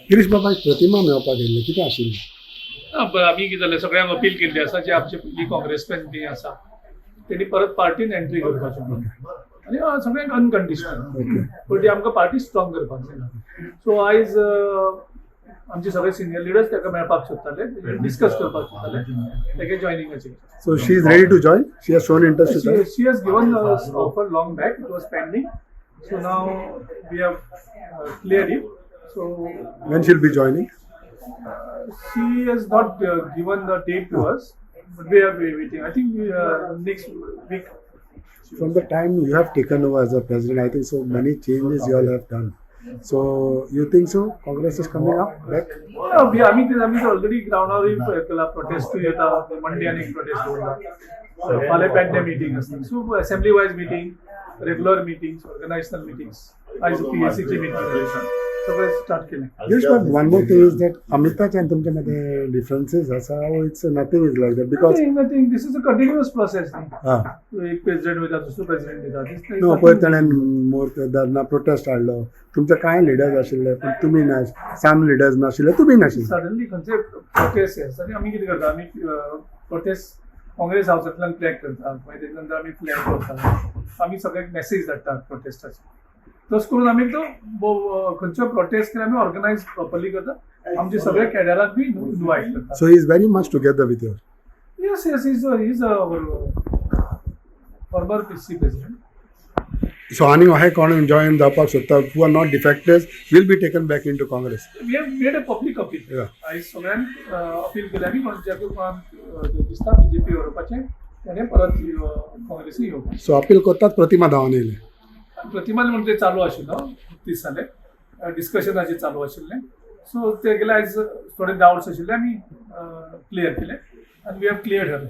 गिरीश बाबा प्रतिमा मेळपाक येयल्ले कितें आशिल्लें? आमी कितें जालें सगळ्यांक अपील केल्ली आसा जे आमचे पयलीं काँग्रेसमॅन बी आसा तेणी परत पार्टीन एंट्री करपाची आनी सगळ्यांक अनकंडिशनल पूण ती आमकां पार्टी स्ट्रॉंग करपाक जाय सो आयज आमचे सगळे सिनियर लिडर्स ताका मेळपाक सोदताले डिस्कस करपाक सोदताले तागे जॉयनिंगाचेर So she is ready to join? She has shown interest to join? she has given us offer long back. It was pending. So now we have cleared it. So When she'll be joining? she has not given the date to us, but we are waiting. I think next week. From the time you have taken over as a president, I think so many changes you all have done. So you think so? Congress is coming up back? आम्ही already ग्राउंडावर केला protest येता Monday आणि protest होता फाल्यां पेडणे meeting आसता so assembly wise meeting regular meetings organizational meetings आयज पीएससीची मिटींग सगळें स्टार्ट केलें Yes, but one more thing is that Amitabh and तुमच्या मध्ये differences असा it's nothing is like that because nothing this is a continuous process हा एक president वयता दुसरो प्रेसिडेंट येता नो पयर ताणें मोर धरना प्रोटेस्ट हाडलो तुमचे कांय लिडर्स आशिल्ले पण तुमी ना सम लिडर्स नाशिल्ले तुमी नाशिल्ले सडनली खंयचे प्रोटेस्ट येता आनी आमी कितें करता आमी प्रोटेस्ट काँग्रेस हावसांतल्यान फ्लॅग करता मागीर तेजे नंतर आमी फ्लॅग करता आमी सगळ्यांक मॅसेज धाडटा प्रोटेस्टाची तस करून आमी तो खंयचो प्रोटेस्ट केल्यार आमी ऑर्गनायज प्रॉपरली करता आमचे सगळे कॅडराक बी इनवायट करता So he is very much together with you. Yes yes is farmer PC president So आनी अहे कोण join जावपाक सोदता who are not defectors will be taken back into Congress. We have made a public appeal Yeah. आयज सगळ्यांक appeal केल्या आनी कोणाक दिसता बीजेपी व्हरपाचें ताणें परत काँग्रेसी येवपाचें So अपील करतात प्रतिमा धांवन येयले. प्रतिमाल म्हणून ते चालू आशिल्लो 30 जाले डिस्कशनाचे चालू आशिल्लें सो ते गेले आयज थोडे डाउट्स आशिल्ले आमी क्लियर केले आनी वी हॅव क्लियर्ड हर